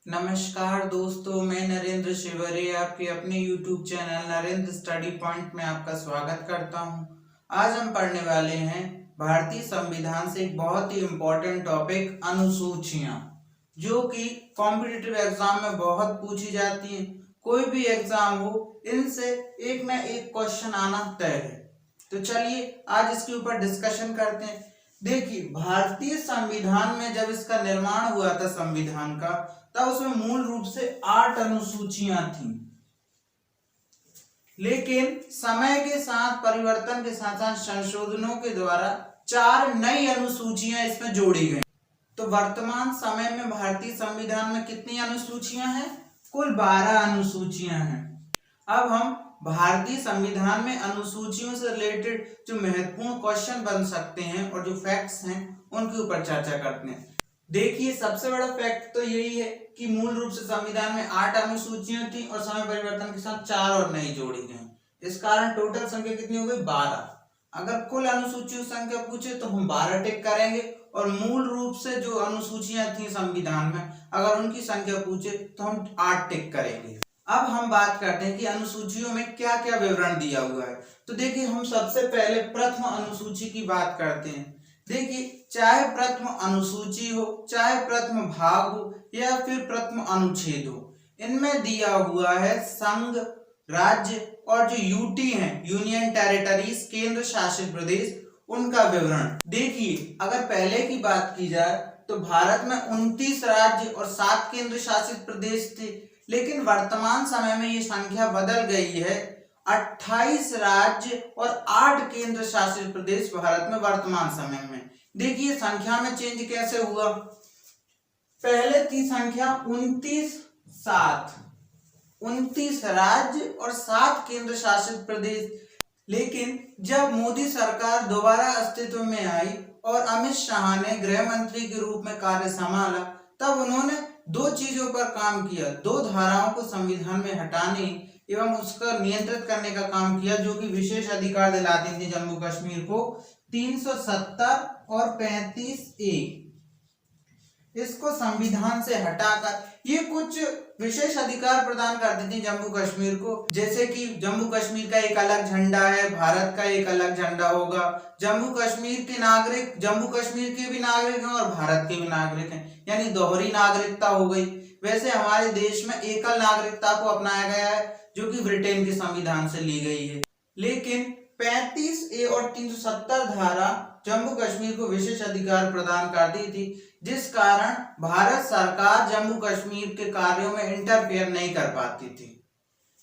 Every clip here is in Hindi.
नमस्कार दोस्तों, मैं नरेंद्र शिवरे आपके अपने YouTube channel Narendra study point में आपका स्वागत करता हूं। आज हम पढ़ने वाले हैं भारतीय संविधान से एक बहुत ही इम्पोर्टेंट टॉपिक अनुसूचियां, जो कि कॉम्पिटिटिव एग्जाम में बहुत पूछी जाती हैं। कोई भी एग्जाम हो, इनसे एक ना एक क्वेश्चन आना तय है। तो चलिए आज इसके ऊपर डिस्कशन करते हैं। देखिए, भारतीय संविधान में जब इसका निर्माण हुआ था संविधान का, तब उसमें मूल रूप से 8 अनुसूचियां थीं। लेकिन समय के साथ परिवर्तन के साथ साथ संशोधनों के द्वारा 4 नई अनुसूचियां इसमें जोड़ी गई। तो वर्तमान समय में भारतीय संविधान में कितनी अनुसूचियां हैं? कुल 12 अनुसूचियां हैं। अब हम भारतीय संविधान में अनुसूचियों से रिलेटेड जो महत्वपूर्ण क्वेश्चन बन सकते हैं और जो फैक्ट्स हैं उनके ऊपर चर्चा करते हैं। देखिए, सबसे बड़ा फैक्ट तो यही है कि मूल रूप से संविधान में 8 अनुसूचियां थी और समय परिवर्तन के साथ 4 और नई जोड़ी गई। इस कारण टोटल संख्या कितनी हो गई? 12। अगर कुल अनुसूचियों की संख्या पूछे तो हम 12 टिक करेंगे, और मूल रूप से जो अनुसूचियां थी संविधान में, अगर उनकी संख्या पूछे तो हम 8 टिक करेंगे। अब हम बात करते हैं कि अनुसूचियों में क्या क्या विवरण दिया हुआ है। तो देखिए, हम सबसे पहले प्रथम अनुसूची की बात करते हैं। देखिए, चाहे प्रथम अनुसूची हो, चाहे प्रथम भाग हो, या फिर प्रथम अनुच्छेद हो, इनमें दिया हुआ है संघ, राज्य और जो यूटी है, यूनियन टेरिटरीज, केंद्र शासित प्रदेश, उनका विवरण। देखिए, अगर पहले की बात की जाए तो भारत में 29 राज्य और 7 केंद्र शासित प्रदेश थे, लेकिन वर्तमान समय में ये संख्या बदल गई है। 28 राज्य और 8 केंद्र शासित प्रदेश भारत में वर्तमान समय में। देखिए, संख्या में चेंज कैसे हुआ। पहले थी संख्या 29 राज्य और 7 केंद्र शासित प्रदेश, लेकिन जब मोदी सरकार दोबारा अस्तित्व में आई और अमित शाह ने गृह मंत्री के रूप में कार्य संभाला, तब उन्होंने 2 चीजों पर काम किया। 2 धाराओं को संविधान में हटाने एवं उसका नियंत्रित करने का काम किया, जो कि विशेष अधिकार दिलाती थी जम्मू कश्मीर को। 370 और 35A, इसको संविधान से हटाकर ये कुछ विशेष अधिकार प्रदान कर देती जम्मू कश्मीर को, जैसे कि जम्मू कश्मीर का एक अलग झंडा है, भारत का एक अलग झंडा होगा। जम्मू कश्मीर के नागरिक जम्मू कश्मीर के भी नागरिक हैं और भारत के भी नागरिक हैं, यानी दोहरी नागरिकता हो गई। वैसे हमारे देश में एकल नागरिकता को अपनाया गया है, जो कि ब्रिटेन के संविधान से ली गई है। लेकिन 35A और 370 धारा जम्मू कश्मीर को विशेष अधिकार प्रदान करती थी, जिस कारण भारत सरकार जम्मू कश्मीर के कार्यों में इंटरफेयर नहीं कर पाती थी।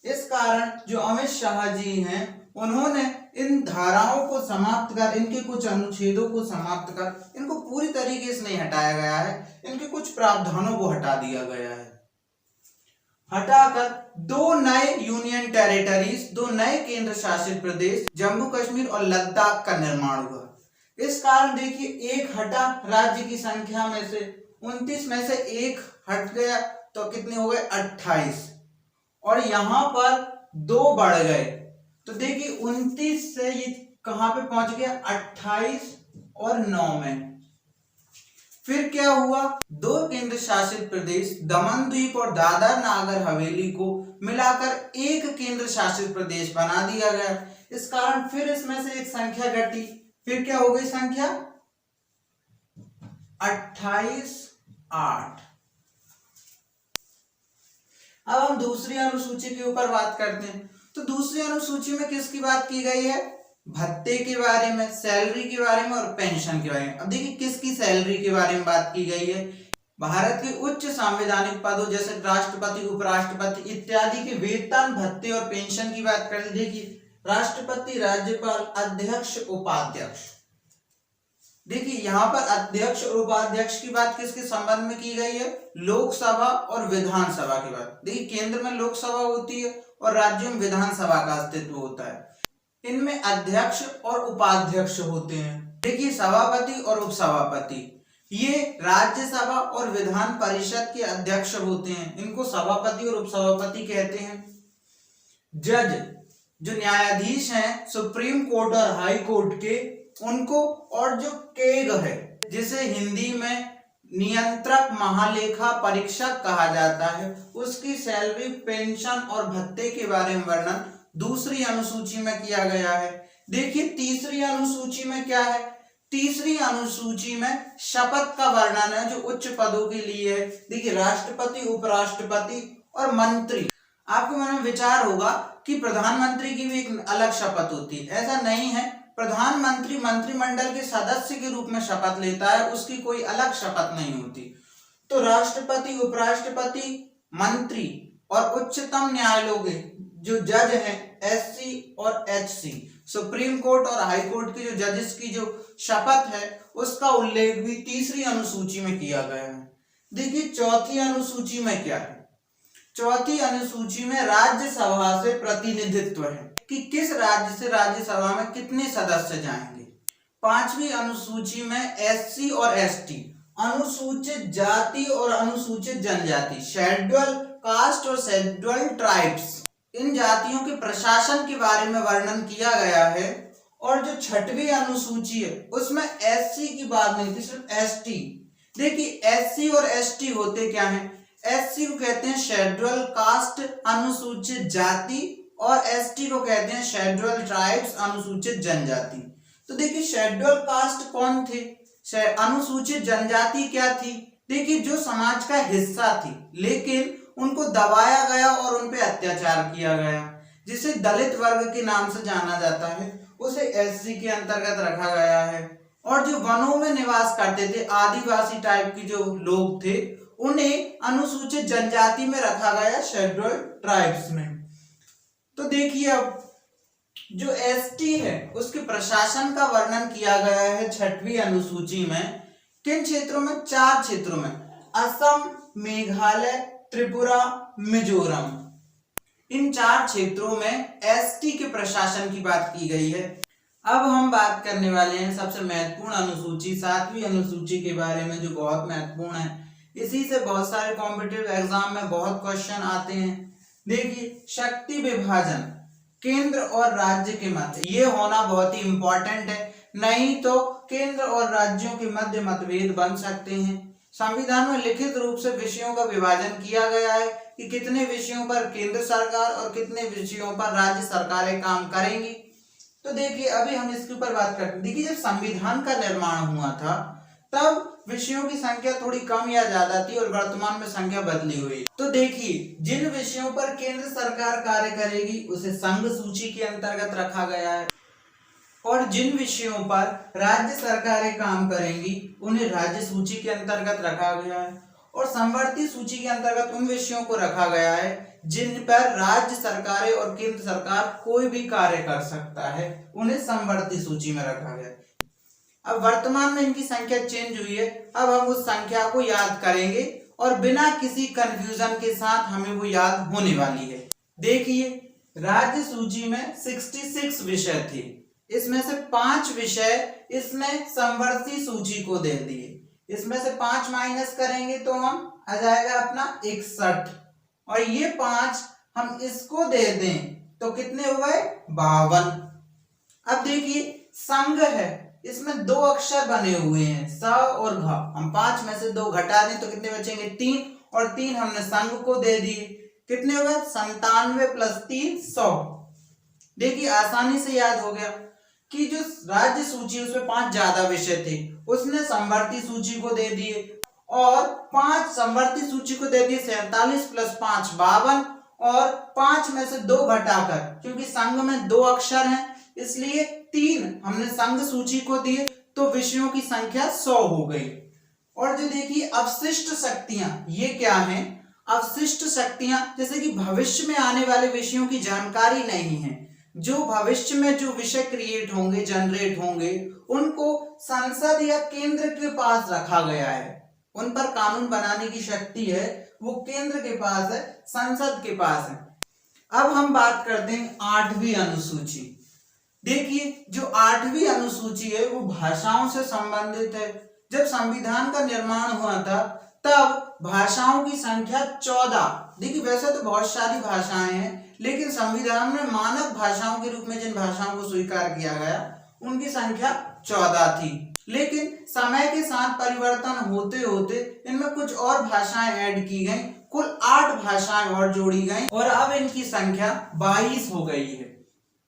इस कारण जो अमित शाह जी हैं, उन्होंने इन धाराओं को समाप्त कर, इनके कुछ अनुच्छेदों को समाप्त कर, इनको पूरी तरीके से नहीं हटाया गया है, इनके कुछ प्रावधानों को हटा दिया गया है। हटाकर 2 नए यूनियन टेरिटरीज, 2 नए केंद्र शासित प्रदेश, जम्मू कश्मीर और लद्दाख का निर्माण हुआ। इस कारण देखिए, एक हटा राज्य की संख्या में से, 29 में से एक हट गया, तो कितने हो गए? 28, और यहां पर 2 बढ़ गए। तो देखिए, 29 से ये कहां पे पहुंच गया? 28 और 9 में। फिर क्या हुआ? 2 केंद्र शासित प्रदेश, दमन द्वीप और दादर नागर हवेली को मिलाकर एक केंद्र शासित प्रदेश बना दिया गया। इस कारण फिर इसमें से एक संख्या घटी। फिर क्या हो गई संख्या? 28, 8। अब हम दूसरी अनुसूची के ऊपर बात करते हैं। तो दूसरी अनुसूची में किसकी बात की गई है? भत्ते के बारे में, सैलरी के बारे में और पेंशन के बारे में। अब देखिए, किसकी सैलरी के बारे में बात की गई है? भारत के उच्च संवैधानिक पदों जैसे राष्ट्रपति, उपराष्ट्रपति इत्यादि के वेतन, भत्ते और पेंशन की बात करें। देखिए, राष्ट्रपति, राज्यपाल, अध्यक्ष, उपाध्यक्ष। देखिए, यहाँ पर अध्यक्ष और उपाध्यक्ष की बात किसके संबंध में की गई है? लोकसभा और विधानसभा की बात। देखिए, केंद्र में लोकसभा होती है और राज्यों में विधानसभा का अस्तित्व होता है। इनमें अध्यक्ष और उपाध्यक्ष होते हैं। देखिए, सभापति और उपसभापति, ये राज्यसभा और विधान परिषद के अध्यक्ष होते हैं। इनको सभापति और उपसभापति कहते हैं। जज, जो न्यायाधीश हैं सुप्रीम कोर्ट और हाई कोर्ट के, उनको, और जो केग है, जिसे हिंदी में नियंत्रक महालेखा परीक्षक कहा जाता है, उसकी सैलरी, पेंशन और भत्ते के बारे में वर्णन दूसरी अनुसूची में किया गया है। देखिए तीसरी अनुसूची में क्या है, तीसरी अनुसूची में शपथ का वर्णन है जो उच्च पदों के लिए है। देखिए राष्ट्रपति, उपराष्ट्रपति और मंत्री। आपके मन में विचार होगा कि प्रधानमंत्री की भी एक अलग शपथ होती है, ऐसा नहीं है। प्रधानमंत्री मंत्रिमंडल के सदस्य के रूप में शपथ लेता है, उसकी कोई अलग शपथ नहीं होती। तो राष्ट्रपति, उपराष्ट्रपति, मंत्री और उच्चतम न्यायालयों के जो जज हैं एससी और एचसी, सुप्रीम कोर्ट और हाई कोर्ट के जो जजेस की जो शपथ है उसका उल्लेख भी तीसरी अनुसूची में किया गया है। देखिए चौथी अनुसूची में क्या है, चौथी अनुसूची में राज्यसभा से प्रतिनिधित्व है कि किस राज्य से राज्यसभा में कितने सदस्य जाएंगे। पांचवी अनुसूची में एससी और एसटी, अनुसूचित जाति और अनुसूचित जनजाति, शेड्यूल कास्ट और शेड्यूल ट्राइब्स, इन जातियों के प्रशासन के बारे में वर्णन किया गया है। और जो छठवीं अनुसूची है उसमें एससी की बात नहीं थी, सिर्फ एसटी। देखिए एससी और एसटी होते क्या हैं, एससी को कहते हैं शेड्यूल कास्ट अनुसूचित जाति और एसटी को कहते हैं शेड्यूल ट्राइब्स अनुसूचित जनजाति। तो देखिए शेड्यूल कास्ट कौन थे, अनुसूचित जनजाति क्या थी, देखिए जो समाज का हिस्सा थी लेकिन उनको दबाया गया और उन पे अत्याचार किया गया, जिसे दलित वर्ग के नाम से जाना जाता है, उसे एससी के अंतर्गत रखा गया है। और जो वनों में निवास करते थे, आदिवासी टाइप की जो लोग थे, उन्हें अनुसूचित जनजाति में रखा गया, शेड्यूल ट्राइब्स में। तो देखिए अब जो एसटी है उसके प्रशासन का वर्णन किया गया है छठवीं अनुसूची में। किन क्षेत्रों में, चार क्षेत्रों में, असम, मेघालय, त्रिपुरा, मिजोरम, इन चार क्षेत्रों में एसटी के प्रशासन की बात की गई है। अब हम बात करने वाले हैं सबसे महत्वपूर्ण अनुसूची, सातवीं अनुसूची के बारे में, जो बहुत महत्वपूर्ण है। इसी से बहुत सारे कॉम्पिटिटिव एग्जाम में बहुत क्वेश्चन आते हैं। देखिए शक्ति विभाजन केंद्र और राज्य के मध्य, ये होना बहुत ही इंपॉर्टेंट है, नहीं तो केंद्र और राज्यों के मध्य मतभेद बन सकते हैं। संविधान में लिखित रूप से विषयों का विभाजन किया गया है कि कितने विषयों पर केंद्र सरकार और कितने विषयों पर राज्य सरकारें काम करेंगी। तो देखिए अभी हम इसके ऊपर बात करते हैं। देखिए जब संविधान का निर्माण हुआ था तब विषयों की संख्या थोड़ी कम या ज्यादा थी और वर्तमान में संख्या बदली हुई। तो देखिए जिन विषयों पर केंद्र सरकार कार्य करेगी उसे संघ सूची के अंतर्गत रखा गया है और जिन विषयों पर राज्य सरकारें काम करेंगी उन्हें राज्य सूची के अंतर्गत रखा गया है और समवर्ती सूची के अंतर्गत उन विषयों को रखा गया है जिन पर राज्य सरकारें और केंद्र सरकार कोई भी कार्य कर सकता है, उन्हें समवर्ती सूची में रखा गया है। अब वर्तमान में इनकी संख्या चेंज हुई है, अब हम उस संख्या को याद करेंगे और बिना किसी कंफ्यूजन के साथ हमें वो याद होने वाली है। देखिए राज्य सूची में 66 विषय थे, इसमें से 5 विषय इसने समवर्ती सूची को दे दिए। इसमें से 5 माइनस करेंगे तो हम आ जाएगा अपना 61 और ये 5 हम इसको दे दें तो कितने हो गए 52। अब देखिए संघ है, इसमें 2 अक्षर बने हुए हैं स और घ, हम 5 में से 2 घटा दें तो कितने बचेंगे 3 और 3 हमने संघ को दे दिए, कितने हो गए 97 प्लस 3 100। देखिए आसानी से याद हो गया कि जो राज्य सूची उसमें 5 ज्यादा विषय थे, उसने समवर्ती सूची को दे दिए और 5 समवर्ती सूची को दे दिए 47 प्लस 5 52 और 5 में से 2 घटाकर, क्योंकि संघ में 2 अक्षर हैं इसलिए 3 हमने संघ सूची को दिए तो विषयों की संख्या 100 हो गई। और जो देखिए अवशिष्ट शक्तियां, ये क्या हैं, अवशिष्ट शक्तियां जैसे कि भविष्य में आने वाले विषयों की जानकारी नहीं है, जो भविष्य में जो विषय क्रिएट होंगे, जनरेट होंगे, उनको संसद या केंद्र के पास रखा गया है, उन पर कानून बनाने की शक्ति है वो केंद्र के पास है, संसद के पास है। अब हम बात करते हैं 8वीं अनुसूची। देखिए जो 8वीं अनुसूची है वो भाषाओं से संबंधित है। जब संविधान का निर्माण हुआ था तब भाषाओं की संख्या 14, देखिए वैसे तो बहुत सारी भाषाएं हैं लेकिन संविधान में मानक भाषाओं के रूप में जिन भाषाओं को स्वीकार किया गया उनकी संख्या 14 थी। लेकिन समय के साथ परिवर्तन होते होते इनमें कुछ और भाषाएं ऐड की गई, कुल 8 भाषाएं और जोड़ी गई और अब इनकी संख्या 22 हो गई है।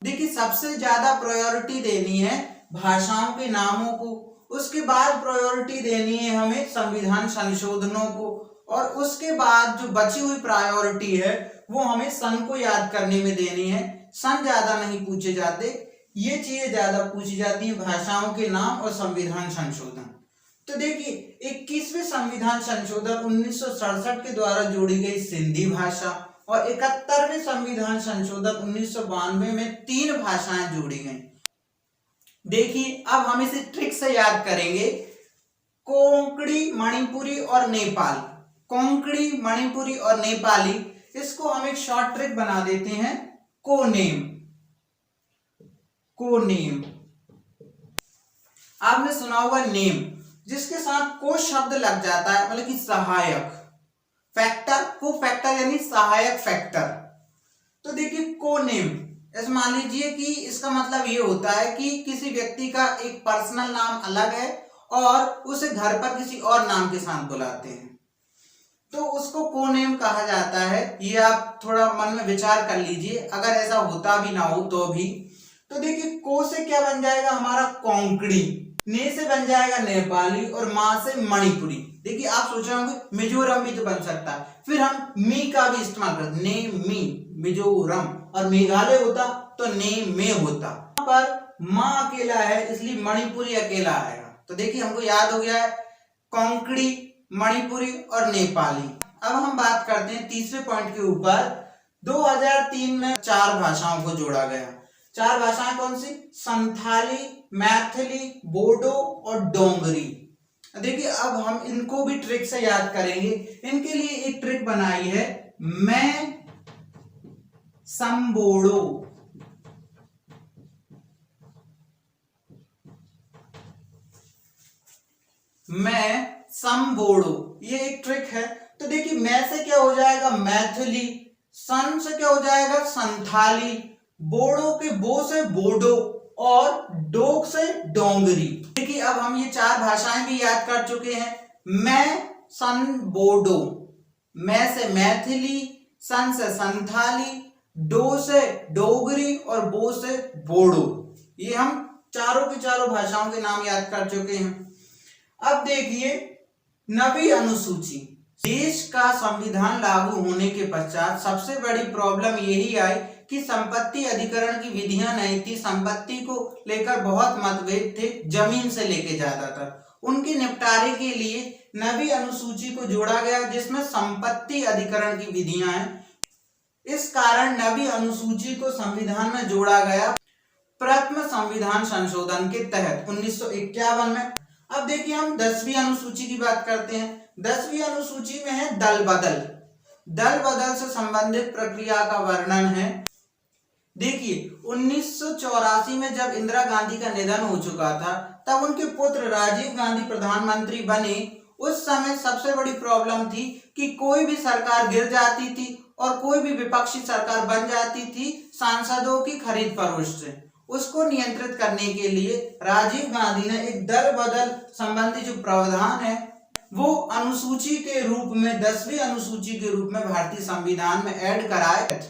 देखिए, सबसे ज्यादा प्रायोरिटी देनी है भाषाओं के नामों को, उसके बाद प्रायोरिटी देनी है हमें संविधान संशोधनों को, और उसके बाद जो बची हुई प्रायोरिटी है वो हमें सन को याद करने में देनी है। सन ज्यादा नहीं पूछे जाते, ये चीजें ज्यादा पूछी जाती है, भाषाओं के नाम और संविधान संशोधन। तो देखिए, 21वें संविधान संशोधन 1967 के द्वारा जोड़ी गई सिंधी भाषा और 71वें संविधान संशोधन 1992 में 3 भाषाएं जोड़ी गई। देखिए, अब हम इसे ट्रिक से याद करेंगे, कोंकणी, मणिपुरी और नेपाल। कोंकणी, मणिपुरी और नेपाली, इसको हम एक शॉर्ट ट्रिक बना देते हैं, कोनेम। कोनेम आपने सुना होगा, नेम जिसके साथ को शब्द लग जाता है, मतलब कि सहायक। फैक्टर, को फैक्टर यानी सहायक फैक्टर। तो देखिए, कोनेम, ऐसे मान लीजिए कि इसका मतलब ये होता है कि किसी व्यक्ति का एक पर्सनल नाम अलग है और उसे घर पर किसी और नाम के साथ बुलाते हैं, तो उसको कोनेम कहा जाता है। ये आप थोड़ा मन में विचार कर लीजिए, अगर ऐसा होता भी ना हो तो भी। तो देखिए, को से क्या बन जाएगा हमारा, कोंकणी, ने से बन जाएगा नेपाली और मां से मणिपुरी। देखिए, आप सोच रहे होंगे मिजोरम भी तो बन सकता है, फिर हम मी का भी इस्तेमाल करते, ने मी, मिजोरम, और मेघालय होता तो ने में होता। यहाँ पर मां अकेला है इसलिए मणिपुरी अकेला आएगा। तो देखिए, हमको याद हो गया है कोंकणी, मणिपुरी और नेपाली। अब हम बात करते हैं तीसरे पॉइंट के ऊपर। 2003 में 4 भाषाओं को जोड़ा गया। 4 भाषाएं कौन सी, संथाली, मैथिली, बोडो और डोंगरी। देखिए, अब हम इनको भी ट्रिक से याद करेंगे। इनके लिए एक ट्रिक बनाई है, मैं संबोडो। मैं संबोडो, ये एक ट्रिक है। तो देखिए, मैं से क्या हो जाएगा, मैथिली, सन से क्या हो जाएगा, संथाली, बोडो के बो से बोडो और डोक से डोंगरी। देखिए, अब हम ये 4 भाषाएं भी याद कर चुके हैं। मैं, सन, बोडो, मैं से मैथिली, सन से संथाली, डो से डोगरी और बो से बोडो। ये हम चारों की चारों भाषाओं के नाम याद कर चुके हैं। अब देखिए, नवी अनुसूची। देश का संविधान लागू होने के पश्चात सबसे बड़ी प्रॉब्लम यही आई कि संपत्ति अधिग्रहण की विधियां नहीं थी, संपत्ति को लेकर बहुत मतभेद थे, जमीन से लेके ज्यादातर। उनके निपटारे के लिए नवी अनुसूची को जोड़ा गया जिसमें संपत्ति अधिग्रहण की विधियां हैं। इस कारण नवी अनुसूची को संविधान में जोड़ा गया प्रथम संविधान संशोधन के तहत 1951 में। अब देखिए, हम 10वीं अनुसूची की बात करते हैं। 10वीं अनुसूची में है दल बदल। दल बदल से संबंधित प्रक्रिया का वर्णन है। देखिए, 1984 में जब इंदिरा गांधी का निधन हो चुका था, तब उनके पुत्र राजीव गांधी प्रधानमंत्री बने। उस समय सबसे बड़ी प्रॉब्लम थी कि कोई भी सरकार गिर जाती थी और कोई भी विपक्षी सरकार बन जाती थी सांसदों की खरीद फरोख्त से। उसको नियंत्रित करने के लिए राजीव गांधी ने एक दल बदल संबंधी जो प्रावधान है वो अनुसूची के रूप में, 10वीं अनुसूची के रूप में भारतीय संविधान में ऐड कराए।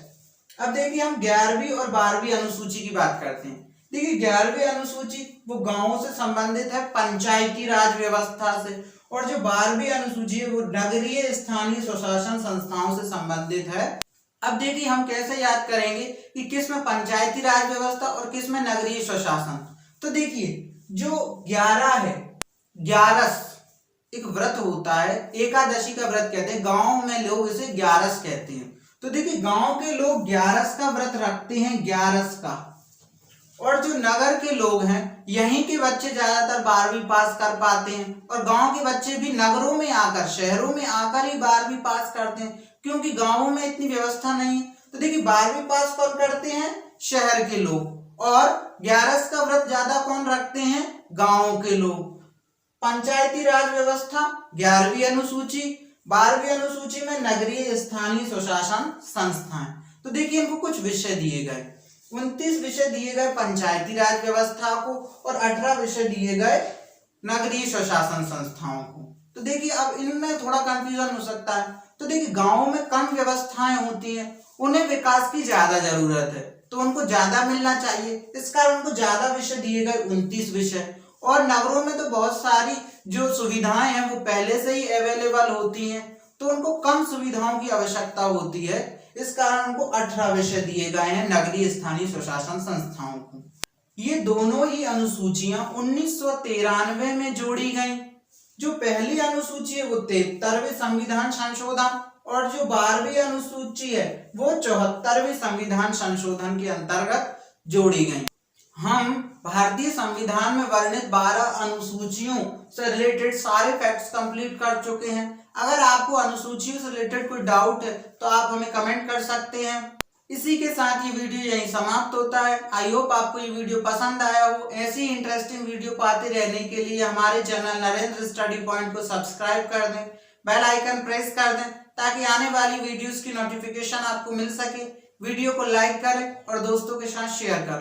अब देखिए, हम 11वीं और 12वीं अनुसूची की बात करते हैं। देखिए, 11वीं अनुसूची वो गांवों से संबंधित है, पंचायती राज व्यवस्था से, और जो 12वीं अनुसूची है वो नगरीय स्थानीय स्वशासन संस्थाओं से संबंधित है। अब देखिए, हम कैसे याद करेंगे कि किस में पंचायती राज व्यवस्था और किस में नगरीय स्वशासन। तो देखिए, जो 11 है, 11 एक व्रत होता है, एकादशी का व्रत कहते हैं, गांव में लोग इसे 11 कहते हैं। तो देखिए, गांव के लोग 11 का व्रत रखते हैं, 11 का। और जो नगर के लोग हैं, यहीं के बच्चे ज्यादातर 12वीं पास कर पाते हैं, और गांव के बच्चे भी नगरों में आकर, शहरों में आकर ही 12वीं पास करते हैं, क्योंकि गांवों में इतनी व्यवस्था नहीं है। तो देखिए, 12वीं पास कौन करते हैं, शहर के लोग, और 11 का व्रत ज्यादा कौन रखते हैं, गांव के लोग। पंचायती राज व्यवस्था 11वीं अनुसूची, 12वीं अनुसूची में नगरीय स्थानीय स्वशासन संस्थाएं। तो देखिए, इनको कुछ विषय दिए गए, 29 विषय दिए गए पंचायती राज व्यवस्था को, और 18 विषय दिए गए नगरीय स्वशासन संस्थाओं को। तो देखिए अब इनमें थोड़ा कंफ्यूजन हो सकता है। तो देखिए गांवों में कम व्यवस्थाएं होती हैं, उन्हें विकास की ज्यादा जरूरत है, तो उनको ज्यादा मिलना चाहिए, इस कारण उनको ज्यादा विषय दिए गए 29 विषय। और नगरों में तो बहुत सारी जो सुविधाएं हैं वो पहले से ही अवेलेबल होती हैं, तो उनको कम सुविधाओं की आवश्यकता होती है, इस कारण उनको 18 विषय दिए गए हैं नगरीय स्थानीय स्वशासन संस्थाओं को। ये दोनों ही अनुसूचियां 1993 में जोड़ी गई। जो पहली अनुसूची है वो 73वें संविधान संशोधन और जो 12वीं अनुसूची है वो 74वें संविधान संशोधन के अंतर्गत जोड़ी गई। हम भारतीय संविधान में वर्णित 12 अनुसूचियों से रिलेटेड सारे फैक्ट्स कंप्लीट कर चुके हैं। अगर आपको अनुसूचियों से रिलेटेड कोई डाउट है तो आप हमें कमेंट कर सकते हैं। इसी के साथ ये वीडियो यहीं समाप्त होता है। आई होप आपको ये वीडियो पसंद आया हो। ऐसी इंटरेस्टिंग वीडियो पाते रहने के लिए हमारे चैनल नरेंद्र स्टडी पॉइंट को सब्सक्राइब कर दें, बेल आइकन प्रेस कर दें ताकि आने वाली वीडियोस की नोटिफिकेशन आपको मिल सके। वीडियो को लाइक करें और दोस्तों के साथ शेयर करें।